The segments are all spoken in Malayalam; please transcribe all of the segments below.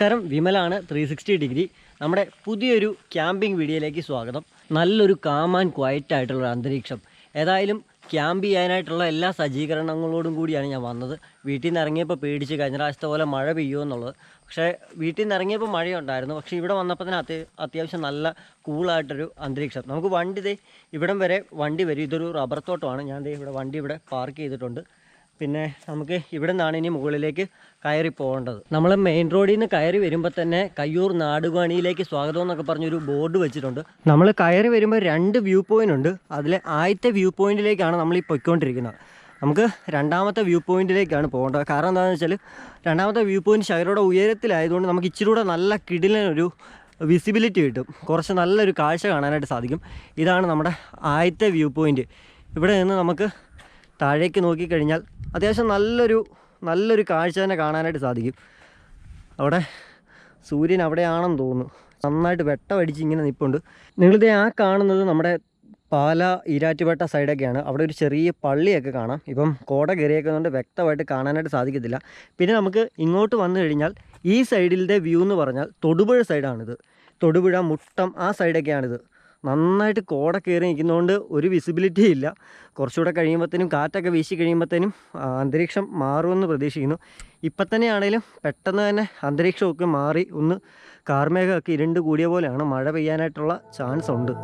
നമസ്കാരം, വിമലാണ് 360 ഡിഗ്രി. നമ്മുടെ പുതിയൊരു ക്യാമ്പിംഗ് വീഡിയോയിലേക്ക് സ്വാഗതം. നല്ലൊരു കാം ആൻഡ് ക്വയറ്റ് ആയിട്ടുള്ള അന്തരീക്ഷം. ഏതായാലും ക്യാമ്പ് ചെയ്യാനായിട്ടുള്ള എല്ലാ സജ്ജീകരണങ്ങളോടും കൂടിയാണ് ഞാൻ വന്നത്. വീട്ടിൽ നിന്ന് ഇറങ്ങിയപ്പോൾ പേടിച്ച് കഴിഞ്ഞ പ്രാവശ്യത്തെ പോലെ മഴ പെയ്യുമോ എന്നുള്ളത്. പക്ഷേ വീട്ടിൽ നിന്ന് ഇറങ്ങിയപ്പോൾ മഴയുണ്ടായിരുന്നു. പക്ഷേ ഇവിടെ വന്നപ്പോൾ തന്നെ അത്യാവശ്യം നല്ല കൂളായിട്ടൊരു അന്തരീക്ഷം. നമുക്ക് വണ്ടി ഇവിടം വരെ വണ്ടി വരും. ഇതൊരു റബ്ബർ തോട്ടമാണ്. ഞാൻ ഇവിടെ വണ്ടി ഇവിടെ പാർക്ക് ചെയ്തിട്ടുണ്ട്. പിന്നെ നമുക്ക് ഇവിടെ നിന്നാണ് ഇനി മുകളിലേക്ക് കയറി പോകേണ്ടത്. നമ്മൾ മെയിൻ റോഡിൽ നിന്ന് കയറി വരുമ്പോൾ തന്നെ കയ്യൂർ നാടുകാണിയിലേക്ക് സ്വാഗതം എന്നൊക്കെ പറഞ്ഞൊരു ബോർഡ് വെച്ചിട്ടുണ്ട്. നമ്മൾ കയറി വരുമ്പോൾ 2 വ്യൂ പോയിൻ്റ് ഉണ്ട്. അതിലെ ആദ്യത്തെ വ്യൂ പോയിൻറ്റിലേക്കാണ് നമ്മൾ ഈ പൊയ്ക്കൊണ്ടിരിക്കുന്നത്. നമുക്ക് രണ്ടാമത്തെ വ്യൂ പോയിൻറ്റിലേക്കാണ് പോകേണ്ടത്. കാരണം എന്താണെന്ന് വെച്ചാൽ രണ്ടാമത്തെ വ്യൂ പോയിൻറ്റ് ശകലയുടെ ഉയരത്തിലായതുകൊണ്ട് നമുക്ക് ഇച്ചിരി കൂടെ നല്ല കിടിലനൊരു വിസിബിലിറ്റി കിട്ടും. കുറച്ച് നല്ലൊരു കാഴ്ച കാണാനായിട്ട് സാധിക്കും. ഇതാണ് നമ്മുടെ ആദ്യത്തെ വ്യൂ പോയിൻറ്റ്. ഇവിടെ നിന്ന് നമുക്ക് താഴേക്ക് നോക്കിക്കഴിഞ്ഞാൽ അത്യാവശ്യം നല്ലൊരു കാഴ്ച തന്നെ കാണാനായിട്ട് സാധിക്കും. അവിടെ സൂര്യൻ അവിടെയാണെന്ന് തോന്നുന്നു. നന്നായിട്ട് വെട്ടമടിച്ച് ഇങ്ങനെ നിൽപ്പുണ്ട്. നിങ്ങളിത് ആ കാണുന്നത് നമ്മുടെ പാല ഈരാറ്റുപേട്ട സൈഡൊക്കെയാണ്. അവിടെ ഒരു ചെറിയ പള്ളിയൊക്കെ കാണാം. ഇപ്പം കോട കയറിയേക്കുന്നതുകൊണ്ട് വ്യക്തമായിട്ട് കാണാനായിട്ട് സാധിക്കത്തില്ല. പിന്നെ നമുക്ക് ഇങ്ങോട്ട് വന്നു കഴിഞ്ഞാൽ ഈ സൈഡിലത്തെ വ്യൂ എന്ന് പറഞ്ഞാൽ തൊടുപുഴ സൈഡാണിത്. തൊടുപുഴ, മുട്ടം ആ സൈഡൊക്കെയാണിത്. നന്നായിട്ട് കോട കയറി നിൽക്കുന്നതുകൊണ്ട് ഒരു വിസിബിലിറ്റി ഇല്ല. കുറച്ചുകൂടെ കഴിയുമ്പോഴത്തേനും കാറ്റൊക്കെ വീശി കഴിയുമ്പോഴത്തേനും അന്തരീക്ഷം മാറുമെന്ന് പ്രതീക്ഷിക്കുന്നു. ഇപ്പം തന്നെയാണെങ്കിലും പെട്ടെന്ന് തന്നെ അന്തരീക്ഷമൊക്കെ മാറി ഒന്ന് കാർമേഘമൊക്കെ ഇരുണ്ട് കൂടിയ പോലെയാണ്. മഴ പെയ്യാനായിട്ടുള്ള ചാൻസ് ഉണ്ട്.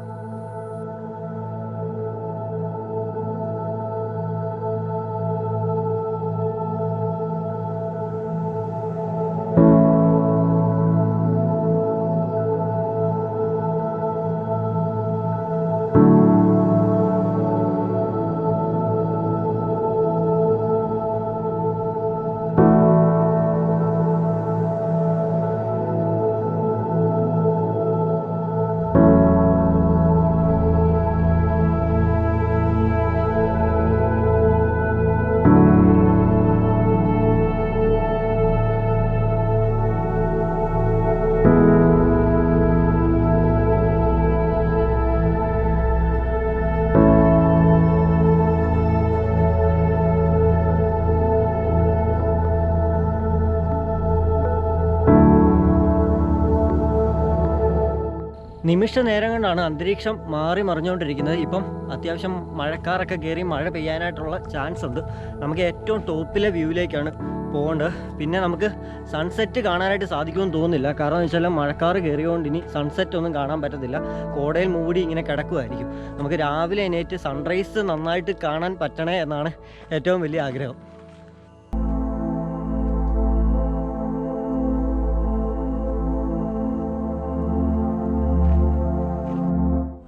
നിമിഷ നേരം കൊണ്ടാണ് അന്തരീക്ഷം മാറി മറിഞ്ഞുകൊണ്ടിരിക്കുന്നത്. ഇപ്പം അത്യാവശ്യം മഴക്കാറൊക്കെ കയറി മഴ പെയ്യാനായിട്ടുള്ള ചാൻസ് ഉണ്ട്. നമുക്ക് ഏറ്റവും ടോപ്പിലെ വ്യൂവിലേക്കാണ് പോകേണ്ടത്. പിന്നെ നമുക്ക് സൺസെറ്റ് കാണാനായിട്ട് സാധിക്കുമെന്ന് തോന്നുന്നില്ല. കാരണം എന്ന് വെച്ചാൽ മഴക്കാറ് കയറിയോണ്ട് ഇനി സൺസെറ്റ് ഒന്നും കാണാൻ പറ്റത്തില്ല. കോടയിൽ മൂടി ഇങ്ങനെ കിടക്കുമായിരിക്കും. നമുക്ക് രാവിലെ എണീറ്റ് സൺറൈസ് നന്നായിട്ട് കാണാൻ പറ്റണേ എന്നാണ് ഏറ്റവും വലിയ ആഗ്രഹം.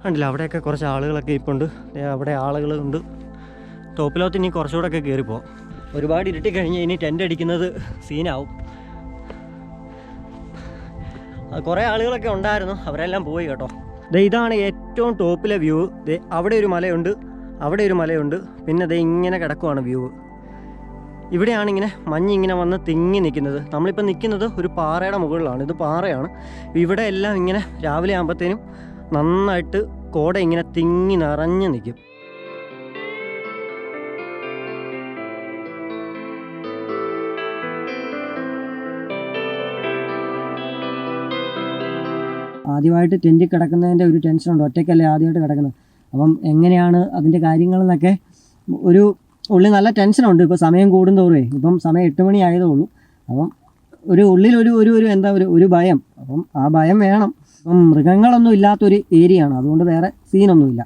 ഉണ്ടല്ലോ, അവിടെയൊക്കെ കുറച്ച് ആളുകളൊക്കെ ഇപ്പോൾ ഉണ്ട്. അവിടെ ആളുകളുണ്ട്. ടോപ്പിലോട്ട് ഇനി കുറച്ചുകൂടെയൊക്കെ കയറിപ്പോവാം. ഒരുപാട് ഇരുട്ടി കഴിഞ്ഞ് ഇനി ടെൻ്റ് അടിക്കുന്നത് സീനാവും. കുറേ ആളുകളൊക്കെ ഉണ്ടായിരുന്നു, അവരെല്ലാം പോയി കേട്ടോ. ഇതാണ് ഏറ്റവും ടോപ്പിലെ വ്യൂ. അവിടെ ഒരു മലയുണ്ട്, അവിടെ ഒരു മലയുണ്ട്. പിന്നെ ഇങ്ങനെ കിടക്കുവാണ് വ്യൂ. ഇവിടെയാണ് ഇങ്ങനെ മഞ്ഞിങ്ങനെ വന്ന് തിങ്ങി നിൽക്കുന്നത്. നമ്മളിപ്പോൾ നിൽക്കുന്നത് ഒരു പാറയുടെ മുകളിലാണ്. ഇത് പാറയാണ്. ഇവിടെ എല്ലാം ഇങ്ങനെ രാവിലെ ആകുമ്പോഴത്തേനും നന്നായിട്ട് കോട ഇങ്ങനെ തിങ്ങി നിറഞ്ഞ് നിൽക്കും. ആദ്യമായിട്ട് ടെൻറ്റിൽ കിടക്കുന്നതിൻ്റെ ഒരു ടെൻഷനുണ്ട്. ഒറ്റയ്ക്കല്ലേ ആദ്യമായിട്ട് കിടക്കുന്നത്. അപ്പം എങ്ങനെയാണ് അതിൻ്റെ കാര്യങ്ങളെന്നൊക്കെ ഒരു ഉള്ളിൽ നല്ല ടെൻഷനുണ്ട്. ഇപ്പോൾ സമയം കൂടുന്തോറുമേ, ഇപ്പം സമയം 8 മണി ആയതേ ഉള്ളൂ. അപ്പം ഉള്ളിൽ ഒരു എന്താ ഒരു ഭയം. അപ്പം ആ ഭയം വേണം. ഇപ്പം മൃഗങ്ങളൊന്നും ഇല്ലാത്തൊരു ഏരിയയാണ്, അതുകൊണ്ട് വേറെ സീനൊന്നുമില്ല.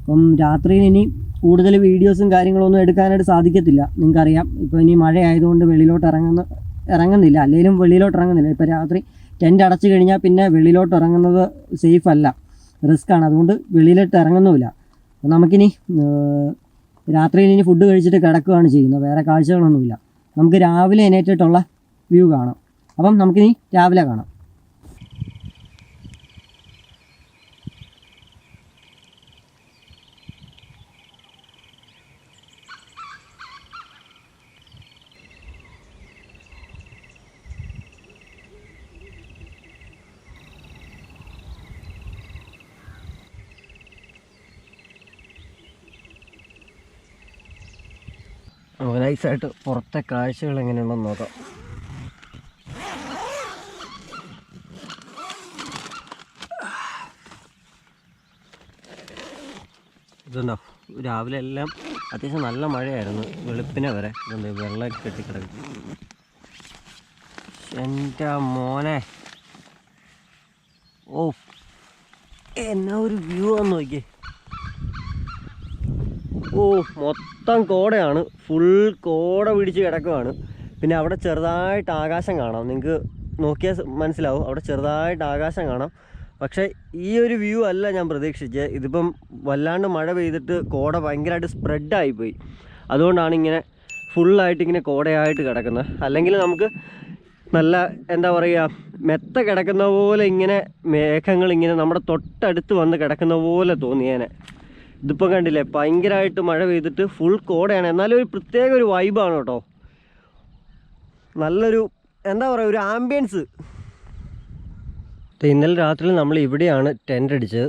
അപ്പം രാത്രിയിൽ ഇനി കൂടുതൽ വീഡിയോസും കാര്യങ്ങളൊന്നും എടുക്കാനായിട്ട് സാധിക്കത്തില്ല. നിങ്ങൾക്കറിയാം, ഇപ്പോൾ ഇനി മഴ ആയതുകൊണ്ട് വെളിയിലോട്ട് ഇറങ്ങുന്നില്ല. അല്ലെങ്കിലും വെളിയിലോട്ട് ഇറങ്ങുന്നില്ല. ഇപ്പോൾ രാത്രി ടെൻ്റ് അടച്ചു കഴിഞ്ഞാൽ പിന്നെ വെളിയിലോട്ട് ഇറങ്ങുന്നത് സേഫ് അല്ല, റിസ്ക്കാണ്. അതുകൊണ്ട് വെളിയിലോട്ട് ഇറങ്ങുന്നുമില്ല. അപ്പം നമുക്കിനി രാത്രിയിൽ ഇനി ഫുഡ് കഴിച്ചിട്ട് കിടക്കുകയാണ് ചെയ്യുന്നത്. വേറെ കാഴ്ചകളൊന്നുമില്ല. നമുക്ക് രാവിലെ എണീറ്റിട്ടുള്ള വ്യൂ കാണാം. അപ്പം നമുക്കിനി രാവിലെ കാണാം. നമുക്ക് നൈസായിട്ട് പുറത്തെ കാഴ്ചകൾ എങ്ങനെയുണ്ടെന്ന് നോക്കാം. ഇതുണ്ടോ, രാവിലെ എല്ലാം അത്യാവശ്യം നല്ല മഴയായിരുന്നു, വെളുപ്പിനെ വരെ. ഇതുണ്ട് വെള്ളമൊക്കെ കെട്ടിക്കിടക്കും. എൻ്റെ മോനെ, ഓ എന്നാ ഒരു വ്യൂ ആണെന്ന് നോക്കിയേ. ഓ മൊത്തം കോടയാണ്, ഫുൾ കോട പിടിച്ച് കിടക്കുവാണ്. പിന്നെ അവിടെ ചെറുതായിട്ട് ആകാശം കാണാം, നിങ്ങൾക്ക് നോക്കിയാൽ മനസ്സിലാവും, അവിടെ ചെറുതായിട്ട് ആകാശം കാണാം. പക്ഷേ ഈ ഒരു വ്യൂ അല്ല ഞാൻ പ്രതീക്ഷിച്ചത്. ഇതിപ്പം വല്ലാണ്ട് മഴ പെയ്തിട്ട് കോട ഭയങ്കരമായിട്ട് സ്പ്രെഡായിപ്പോയി, അതുകൊണ്ടാണ് ഇങ്ങനെ ഫുള്ളായിട്ട് ഇങ്ങനെ കോടയായിട്ട് കിടക്കുന്നത്. അല്ലെങ്കിൽ നമുക്ക് നല്ല എന്താ പറയുക, മെത്ത കിടക്കുന്ന പോലെ ഇങ്ങനെ മേഘങ്ങൾ ഇങ്ങനെ നമ്മുടെ തൊട്ടടുത്ത് വന്ന് കിടക്കുന്ന പോലെ തോന്നിയേനെ. ഇതിപ്പോൾ കണ്ടില്ലേ, ഭയങ്കരമായിട്ട് മഴ പെയ്തിട്ട് ഫുൾ കോടയാണ്. എന്നാലും ഒരു പ്രത്യേക ഒരു വൈബാണ് കേട്ടോ, നല്ലൊരു എന്താ പറയുക, ഒരു ആംബിയൻസ്. ഇന്നലെ രാത്രി നമ്മൾ ഇവിടെയാണ് ടെൻ്റ് അടിച്ചത്.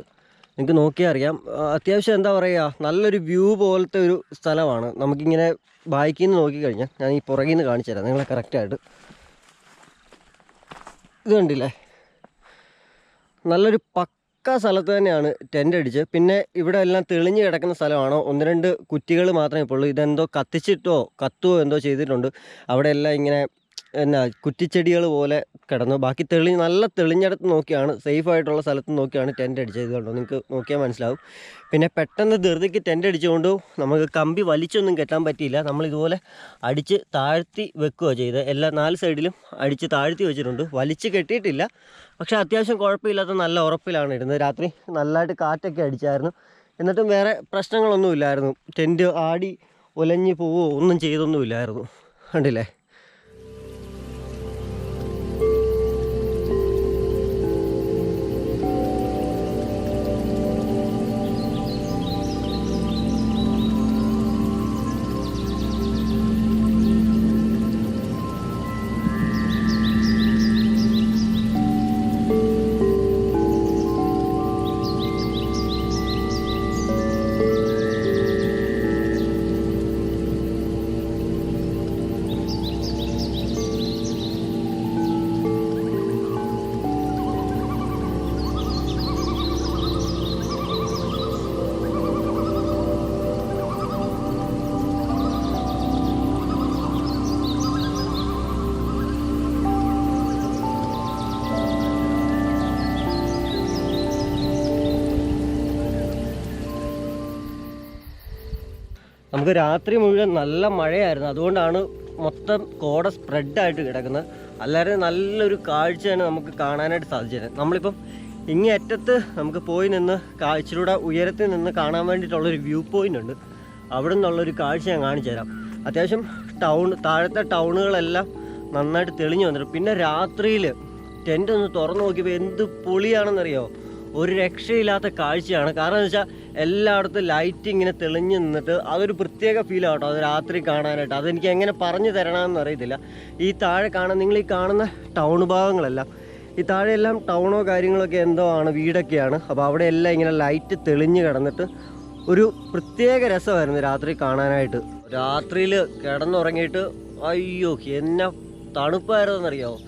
നിങ്ങൾക്ക് നോക്കിയാൽ അറിയാം, അത്യാവശ്യം എന്താ പറയുക, നല്ലൊരു വ്യൂ പോലത്തെ ഒരു സ്ഥലമാണ്. നമുക്കിങ്ങനെ ബാക്കിൽ നിന്ന് നോക്കിക്കഴിഞ്ഞാൽ, ഞാൻ ഈ പുറകിൽ നിന്ന് കാണിച്ചു തരാം നിങ്ങളെ കറക്റ്റായിട്ട്. ഇത് കണ്ടില്ലേ, നല്ലൊരു പക്ക സ്ഥലത്ത് തന്നെയാണ് ടെൻ്റ് അടിച്ച്. പിന്നെ ഇവിടെ എല്ലാം തെളിഞ്ഞ് കിടക്കുന്ന സ്ഥലമാണ്, 1-2 കുറ്റികൾ മാത്രമേ ഇപ്പോൾ ഉള്ളൂ. ഇതെന്തോ കത്തിച്ചിട്ടോ കത്തുവോ എന്തോ ചെയ്തിട്ടുണ്ട്. അവിടെ എല്ലാം ഇങ്ങനെ എന്നാ കുറ്റിച്ചെടികൾ പോലെ കിടന്നു. ബാക്കി നല്ല തെളിഞ്ഞിടത്ത് നോക്കിയാണ്, സേഫായിട്ടുള്ള സ്ഥലത്ത് നോക്കിയാണ് ടെൻ്റ് അടിച്ചത്. ഇതുകൊണ്ടോ, നിങ്ങൾക്ക് നോക്കിയാൽ മനസ്സിലാവും. പിന്നെ പെട്ടെന്ന് ധൃതിക്ക് ടെൻ്റ് അടിച്ചുകൊണ്ട് നമുക്ക് കമ്പി വലിച്ചൊന്നും കെട്ടാൻ പറ്റിയില്ല. നമ്മളിതുപോലെ അടിച്ച് താഴ്ത്തി വെക്കുകയോ ചെയ്ത്, എല്ലാ 4 സൈഡിലും അടിച്ച് താഴ്ത്തി വെച്ചിട്ടുണ്ട്, വലിച്ച് കെട്ടിയിട്ടില്ല. പക്ഷേ അത്യാവശ്യം കുഴപ്പമില്ലാത്ത നല്ല ഉറപ്പിലാണ് ഇരുന്നത്. രാത്രി നല്ലതായിട്ട് കാറ്റൊക്കെ അടിച്ചായിരുന്നു, എന്നിട്ടും വേറെ പ്രശ്നങ്ങളൊന്നുമില്ലായിരുന്നു. ടെൻ്റ് ആടി ഒലഞ്ഞ് പോവുകയോ ഒന്നും ചെയ്തൊന്നുമില്ലായിരുന്നു. കണ്ടില്ലേ. നമുക്ക് രാത്രി മുഴുവൻ നല്ല മഴയായിരുന്നു, അതുകൊണ്ടാണ് മൊത്തം കോട സ്പ്രെഡായിട്ട് കിടക്കുന്നത്. അല്ലാതെ നല്ലൊരു കാഴ്ചയാണ് നമുക്ക് കാണാനായിട്ട് സാധിച്ചത്. നമ്മളിപ്പം ഇങ്ങേ അറ്റത്ത് നമുക്ക് പോയി നിന്ന് കാഴ്ചയിലൂടെ ഉയരത്തിൽ നിന്ന് കാണാൻ വേണ്ടിയിട്ടുള്ളൊരു വ്യൂ പോയിൻ്റ് ഉണ്ട്. അവിടെ നിന്നുള്ളൊരു കാഴ്ച ഞാൻ കാണിച്ചു തരാം. അത്യാവശ്യം താഴത്തെ ടൗണുകളെല്ലാം നന്നായിട്ട് തെളിഞ്ഞു വന്നിട്ട്, പിന്നെ രാത്രിയിൽ ടെൻ്റ് ഒന്ന് തുറന്നു നോക്കിയപ്പോൾ എന്ത് പൊളിയാണെന്നറിയോ, ഒരു രക്ഷയില്ലാത്ത കാഴ്ചയാണ്. കാരണം എന്ന് വെച്ചാൽ എല്ലായിടത്തും ലൈറ്റ് ഇങ്ങനെ തെളിഞ്ഞ് നിന്നിട്ട് അതൊരു പ്രത്യേക ഫീലാണ് കേട്ടോ, അത് രാത്രി കാണാനായിട്ട്. അതെനിക്ക് എങ്ങനെ പറഞ്ഞു തരണമെന്ന് അറിയത്തില്ല. ഈ താഴെ നിങ്ങൾ ഈ കാണുന്ന ടൗൺ ഭാഗങ്ങളെല്ലാം, ഈ താഴെയെല്ലാം ടൗണോ കാര്യങ്ങളൊക്കെ എന്തോ ആണ്, വീടൊക്കെയാണ്. അപ്പോൾ അവിടെ എല്ലാം ഇങ്ങനെ ലൈറ്റ് തെളിഞ്ഞ് കിടന്നിട്ട് ഒരു പ്രത്യേക രസമായിരുന്നു രാത്രി കാണാനായിട്ട്. രാത്രിയിൽ കിടന്നുറങ്ങിയിട്ട് അയ്യോ എന്നാ തണുപ്പായിരുന്നെന്നറിയാമോ.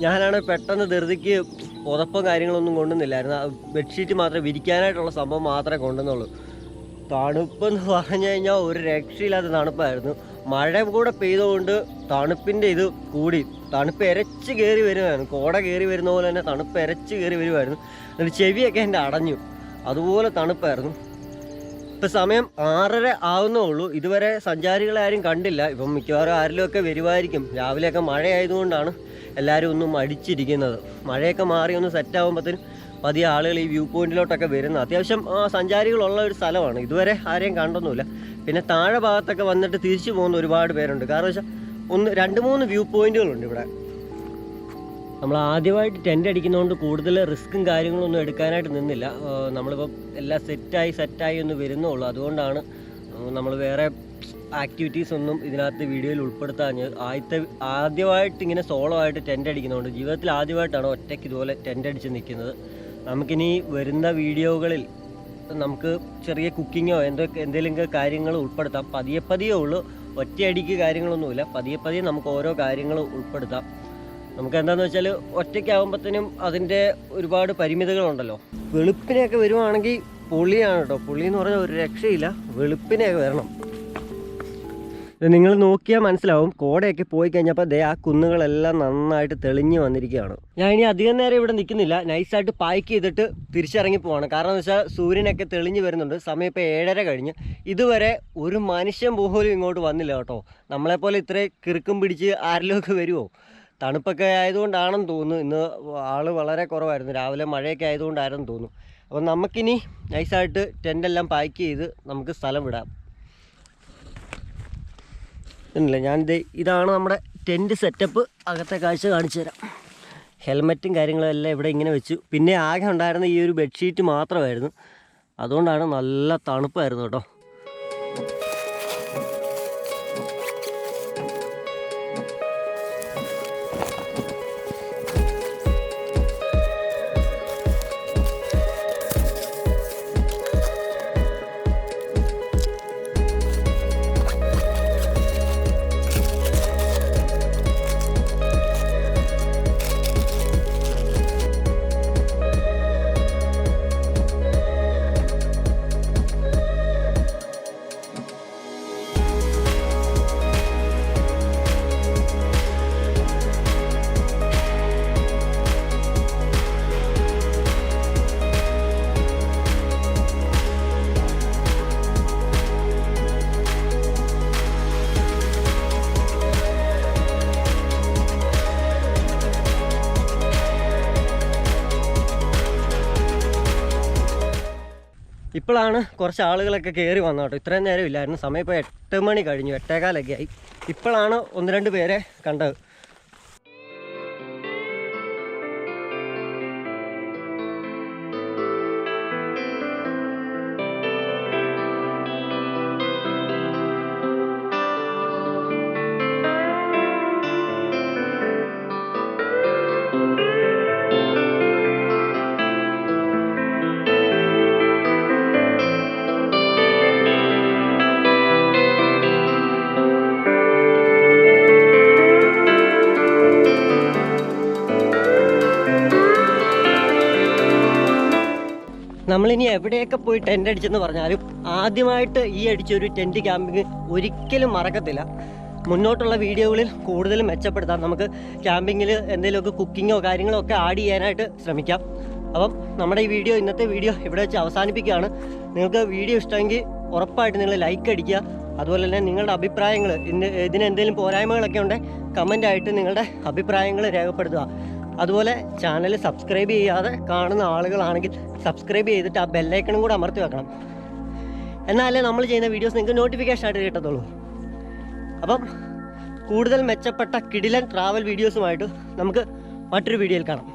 ഞാനാണ് പെട്ടെന്ന് ധൃതിക്ക് പുതപ്പും കാര്യങ്ങളൊന്നും കൊണ്ടുവന്നില്ലായിരുന്നു, ബെഡ്ഷീറ്റ് മാത്രമേ വിരിക്കാനായിട്ടുള്ള സംഭവം മാത്രമേ കൊണ്ടുവന്നുള്ളൂ. തണുപ്പെന്ന് പറഞ്ഞു കഴിഞ്ഞാൽ ഒരു രക്ഷയില്ലാത്ത തണുപ്പായിരുന്നു. മഴ കൂടെ പെയ്തുകൊണ്ട് തണുപ്പിൻ്റെ ഇത് കൂടി, തണുപ്പ് എരച്ച് കയറി വരുമായിരുന്നു. കോട കയറി വരുന്ന പോലെ തന്നെ തണുപ്പ് എരച്ച് കയറി വരുമായിരുന്നു. എന്നിട്ട് ചെവിയൊക്കെ എൻ്റെ അടഞ്ഞു, അതുപോലെ തണുപ്പായിരുന്നു. ഇപ്പം സമയം 6:30 ആവുന്നേ ഉള്ളൂ. ഇതുവരെ സഞ്ചാരികളെ ആരും കണ്ടില്ല. ഇപ്പം മിക്കവാറും ആരിലുമൊക്കെ വരുമായിരിക്കും. രാവിലെയൊക്കെ മഴയായതുകൊണ്ടാണ് എല്ലാവരും ഒന്നും അടിച്ചിരിക്കുന്നത്. മഴയൊക്കെ മാറി ഒന്ന് സെറ്റാകുമ്പോഴത്തേനും പതിയെ ആളുകൾ ഈ വ്യൂ പോയിന്റിലോട്ടൊക്കെ വരുന്നത്. അത്യാവശ്യം സഞ്ചാരികളുള്ള ഒരു സ്ഥലമാണ്. ഇതുവരെ ആരെയും കണ്ടൊന്നുമില്ല. പിന്നെ താഴെ ഭാഗത്തൊക്കെ വന്നിട്ട് തിരിച്ചു പോകുന്ന ഒരുപാട് പേരുണ്ട്. കാരണം വെച്ചാൽ 2-3 വ്യൂ പോയിന്റുകളുണ്ട് ഇവിടെ. നമ്മൾ ആദ്യമായിട്ട് ടെൻ്റ് അടിക്കുന്നതുകൊണ്ട് കൂടുതൽ റിസ്ക്കും കാര്യങ്ങളൊന്നും എടുക്കാനായിട്ട് നിന്നില്ല. നമ്മളിപ്പം എല്ലാം സെറ്റായി ഒന്ന് വരുന്നുള്ളൂ. അതുകൊണ്ടാണ് നമ്മൾ വേറെ ആക്ടിവിറ്റീസ് ഒന്നും ഇതിനകത്ത് വീഡിയോയിൽ ഉൾപ്പെടുത്താഞ്ഞത്. ആദ്യമായിട്ട് ഇങ്ങനെ സോളോ ആയിട്ട് ടെൻ്റ് അടിക്കുന്നതുകൊണ്ട്, ജീവിതത്തിൽ ആദ്യമായിട്ടാണ് ഒറ്റയ്ക്ക് ഇതുപോലെ ടെൻ്റ് അടിച്ച് നിൽക്കുന്നത്. നമുക്കിനി വരുന്ന വീഡിയോകളിൽ നമുക്ക് ചെറിയ കുക്കിങ്ങോ എന്തെങ്കിലും കാര്യങ്ങൾ ഉൾപ്പെടുത്താം. പതിയെ ഉള്ളൂ, ഒറ്റയടിക്ക് കാര്യങ്ങളൊന്നുമില്ല. പതിയെ നമുക്ക് ഓരോ കാര്യങ്ങൾ ഉൾപ്പെടുത്താം. നമുക്ക് എന്താണെന്ന് വെച്ചാൽ ഒറ്റയ്ക്കാകുമ്പോഴത്തേനും അതിൻ്റെ ഒരുപാട് പരിമിതികളുണ്ടല്ലോ. വെളുപ്പിനെയൊക്കെ വരുവാണെങ്കിൽ പുളിയാണ് കേട്ടോ. പുളി എന്ന് പറഞ്ഞാൽ ഒരു രക്ഷയില്ല, വെളുപ്പിനെയൊക്കെ വരണം. നിങ്ങൾ നോക്കിയാൽ മനസ്സിലാവും, കോടയൊക്കെ പോയി കഴിഞ്ഞപ്പോൾ ദേ ആ കുന്നുകളെല്ലാം നന്നായിട്ട് തെളിഞ്ഞ് വന്നിരിക്കുകയാണ്. ഞാൻ ഇനി അധികം നേരം ഇവിടെ നിൽക്കുന്നില്ല, നൈസായിട്ട് പാക്ക് ചെയ്തിട്ട് തിരിച്ചിറങ്ങി പോവാണ്. കാരണം എന്ന് വെച്ചാൽ സൂര്യനൊക്കെ തെളിഞ്ഞ് വരുന്നുണ്ട്. സമയം ഇപ്പോൾ 7:30 കഴിഞ്ഞ്. ഇതുവരെ ഒരു മനുഷ്യൻ പോലും ഇങ്ങോട്ട് വന്നില്ല കേട്ടോ. നമ്മളെപ്പോലെ ഇത്ര കിറുക്കും പിടിച്ച് ആരിലൊക്കെ വരുമോ? തണുപ്പൊക്കെ ആയതുകൊണ്ടാണെന്ന് തോന്നുന്നു. ഇന്ന് ആൾ വളരെ കുറവായിരുന്നു, രാവിലെ മഴയൊക്കെ ആയതുകൊണ്ടായിരുന്നു തോന്നുന്നു. അപ്പോൾ നമുക്കിനി നൈസായിട്ട് ടെൻ്റെല്ലാം പാക്ക് ചെയ്ത് നമുക്ക് സ്ഥലം വിടാം. ഇല്ല, ഇതാണ് നമ്മുടെ ടെൻറ്റ് സെറ്റപ്പ്. അകത്തെ കാഴ്ച കാണിച്ചു തരാം. ഹെൽമെറ്റും കാര്യങ്ങളും എല്ലാം ഇവിടെ ഇങ്ങനെ വെച്ചു. പിന്നെ ആകെ ഉണ്ടായിരുന്ന ഈ ഒരു ബെഡ്ഷീറ്റ് മാത്രമായിരുന്നു, അതുകൊണ്ടാണ് നല്ല തണുപ്പായിരുന്നു കേട്ടോ. ഇപ്പോഴാണ് കുറച്ച് ആളുകളൊക്കെ കയറി വന്നത് കേട്ടോ. ഇത്രയും നേരം ഇല്ലായിരുന്നു. സമയം ഇപ്പോൾ 8 മണി കഴിഞ്ഞു, 8:15 ആയി. ഇപ്പോഴാണ് 1-2 പേരെ കണ്ടത്. നമ്മളിനി എവിടെയൊക്കെ പോയി ടെൻ്റ് അടിച്ചെന്ന് പറഞ്ഞാലും ആദ്യമായിട്ട് ഈ അടിച്ചൊരു ടെൻറ്റ് ക്യാമ്പിങ് ഒരിക്കലും മറക്കത്തില്ല. മുന്നോട്ടുള്ള വീഡിയോകളിൽ കൂടുതൽ മെച്ചപ്പെടുത്താം. നമുക്ക് ക്യാമ്പിങ്ങിൽ എന്തെങ്കിലുമൊക്കെ കുക്കിങ്ങോ കാര്യങ്ങളോ ഒക്കെ ആഡ് ചെയ്യാനായിട്ട് ശ്രമിക്കാം. അപ്പം നമ്മുടെ ഈ ഇന്നത്തെ വീഡിയോ ഇവിടെ വെച്ച് അവസാനിപ്പിക്കുകയാണ്. നിങ്ങൾക്ക് വീഡിയോ ഇഷ്ടമെങ്കിൽ ഉറപ്പായിട്ട് നിങ്ങൾ ലൈക്ക് അടിക്കുക. അതുപോലെ തന്നെ നിങ്ങളുടെ അഭിപ്രായങ്ങൾ, ഇതിന് എന്തെങ്കിലും പോരായ്മകളൊക്കെ ഉണ്ടെങ്കിൽ കമൻ്റായിട്ട് നിങ്ങളുടെ അഭിപ്രായങ്ങൾ രേഖപ്പെടുത്തുക. അതുപോലെ ചാനൽ സബ്സ്ക്രൈബ് ചെയ്യാതെ കാണുന്ന ആളുകളാണെങ്കിൽ സബ്സ്ക്രൈബ് ചെയ്തിട്ട് ആ ബെല്ലൈക്കണും കൂടെ അമർത്തി വെക്കണം. എന്നാലേ നമ്മൾ ചെയ്യുന്ന വീഡിയോസ് നിങ്ങൾക്ക് നോട്ടിഫിക്കേഷൻ ആയിട്ട് കിട്ടത്തുള്ളൂ. അപ്പം കൂടുതൽ മെച്ചപ്പെട്ട കിടിലൻ ട്രാവൽ വീഡിയോസുമായിട്ട് നമുക്ക് മറ്റൊരു വീഡിയോയിൽ കാണാം.